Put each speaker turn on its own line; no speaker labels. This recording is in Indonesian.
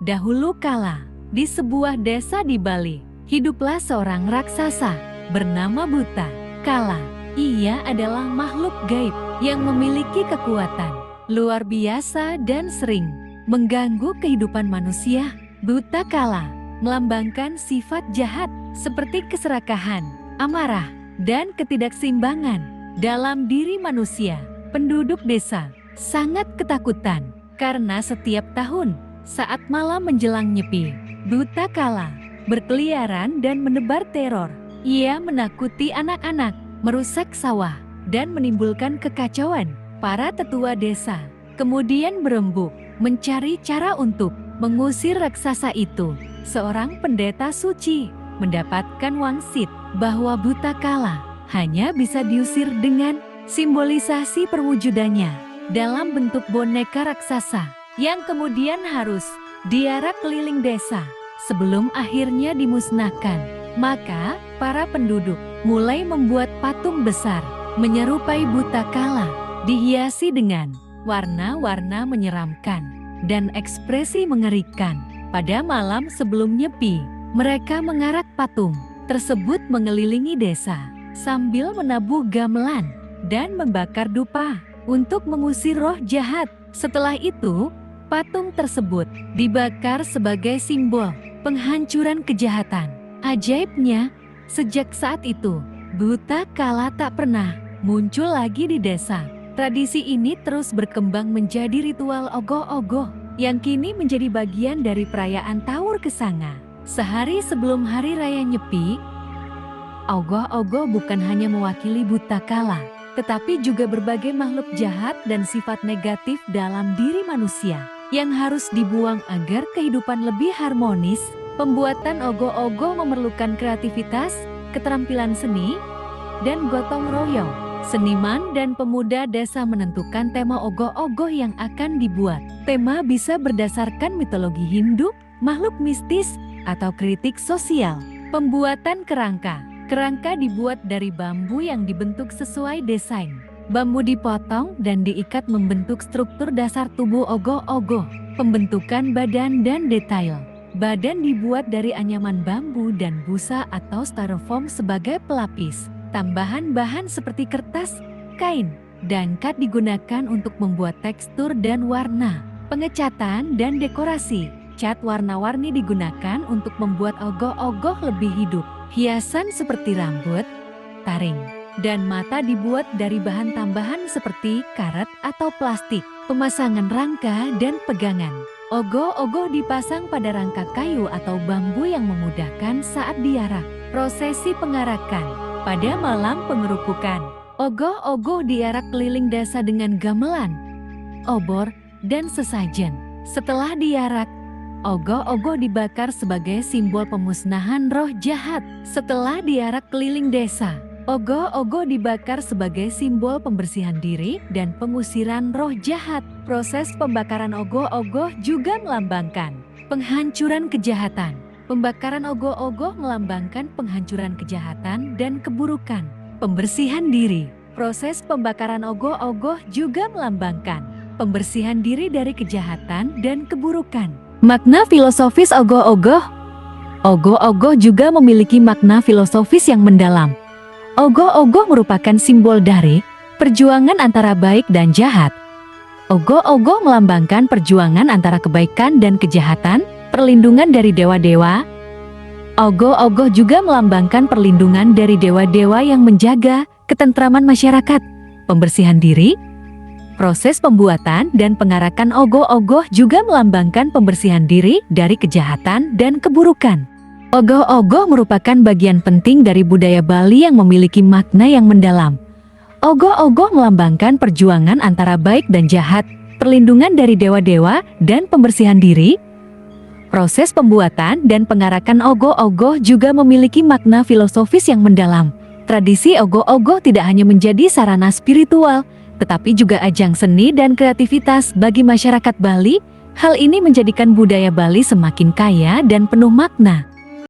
Dahulu kala, di sebuah desa di Bali, hiduplah seorang raksasa bernama Buta Kala. Ia adalah makhluk gaib yang memiliki kekuatan luar biasa dan sering mengganggu kehidupan manusia. Buta Kala melambangkan sifat jahat seperti keserakahan, amarah, dan ketidakseimbangan dalam diri manusia. Penduduk desa sangat ketakutan karena setiap tahun saat malam menjelang nyepi, Buta Kala berkeliaran dan menebar teror. Ia menakuti anak-anak, merusak sawah, dan menimbulkan kekacauan. Para tetua desa kemudian berembuk mencari cara untuk mengusir raksasa itu. Seorang pendeta suci mendapatkan wangsit bahwa Buta Kala hanya bisa diusir dengan simbolisasi perwujudannya dalam bentuk boneka raksasa yang kemudian harus diarak keliling desa sebelum akhirnya dimusnahkan. Maka para penduduk mulai membuat patung besar menyerupai Buta Kala, dihiasi dengan warna-warna menyeramkan dan ekspresi mengerikan. Pada malam sebelum nyepi, mereka mengarak patung tersebut mengelilingi desa sambil menabuh gamelan dan membakar dupa untuk mengusir roh jahat. Setelah itu, patung tersebut dibakar sebagai simbol penghancuran kejahatan. Ajaibnya, sejak saat itu, Buta Kala tak pernah muncul lagi di desa. Tradisi ini terus berkembang menjadi ritual ogoh-ogoh yang kini menjadi bagian dari perayaan Taur Kesanga. Sehari sebelum Hari Raya Nyepi, ogoh-ogoh bukan hanya mewakili Buta Kala, tetapi juga berbagai makhluk jahat dan sifat negatif dalam diri manusia yang harus dibuang agar kehidupan lebih harmonis. Pembuatan ogoh-ogoh memerlukan kreativitas, keterampilan seni, dan gotong royong. Seniman dan pemuda desa menentukan tema ogoh-ogoh yang akan dibuat. Tema bisa berdasarkan mitologi Hindu, makhluk mistis, atau kritik sosial. Pembuatan kerangka. Kerangka dibuat dari bambu yang dibentuk sesuai desain. Bambu dipotong dan diikat membentuk struktur dasar tubuh ogoh-ogoh. Pembentukan badan dan detail. Badan dibuat dari anyaman bambu dan busa atau styrofoam sebagai pelapis. Tambahan bahan seperti kertas, kain, dan cat digunakan untuk membuat tekstur dan warna. Pengecatan dan dekorasi. Cat warna-warni digunakan untuk membuat ogoh-ogoh lebih hidup. Hiasan seperti rambut, taring, dan mata dibuat dari bahan tambahan seperti karet atau plastik. Pemasangan rangka dan pegangan. Ogoh-ogoh dipasang pada rangka kayu atau bambu yang memudahkan saat diarak. Prosesi pengarakan. Pada malam pengerupukan, ogoh-ogoh diarak keliling desa dengan gamelan, obor, dan sesajen. Setelah diarak, ogoh-ogoh dibakar sebagai simbol pemusnahan roh jahat. Setelah diarak keliling desa, ogoh-ogoh dibakar sebagai simbol pembersihan diri dan pengusiran roh jahat. Proses pembakaran ogoh-ogoh juga melambangkan penghancuran kejahatan. Pembakaran ogoh-ogoh melambangkan penghancuran kejahatan dan keburukan. Pembersihan diri. Proses pembakaran ogoh-ogoh juga melambangkan pembersihan diri dari kejahatan dan keburukan. Makna filosofis ogoh-ogoh. Ogoh-ogoh juga memiliki makna filosofis yang mendalam. Ogoh-ogoh merupakan simbol dari perjuangan antara baik dan jahat. Ogoh-ogoh melambangkan perjuangan antara kebaikan dan kejahatan, perlindungan dari dewa-dewa. Ogoh-ogoh juga melambangkan perlindungan dari dewa-dewa yang menjaga ketentraman masyarakat. Pembersihan diri. Proses pembuatan dan pengarakan ogoh-ogoh juga melambangkan pembersihan diri dari kejahatan dan keburukan. Ogoh-ogoh merupakan bagian penting dari budaya Bali yang memiliki makna yang mendalam. Ogoh-ogoh melambangkan perjuangan antara baik dan jahat, perlindungan dari dewa-dewa, dan pembersihan diri. Proses pembuatan dan pengarakan ogoh-ogoh juga memiliki makna filosofis yang mendalam. Tradisi ogoh-ogoh tidak hanya menjadi sarana spiritual, tetapi juga ajang seni dan kreativitas bagi masyarakat Bali. Hal ini menjadikan budaya Bali semakin kaya dan penuh makna.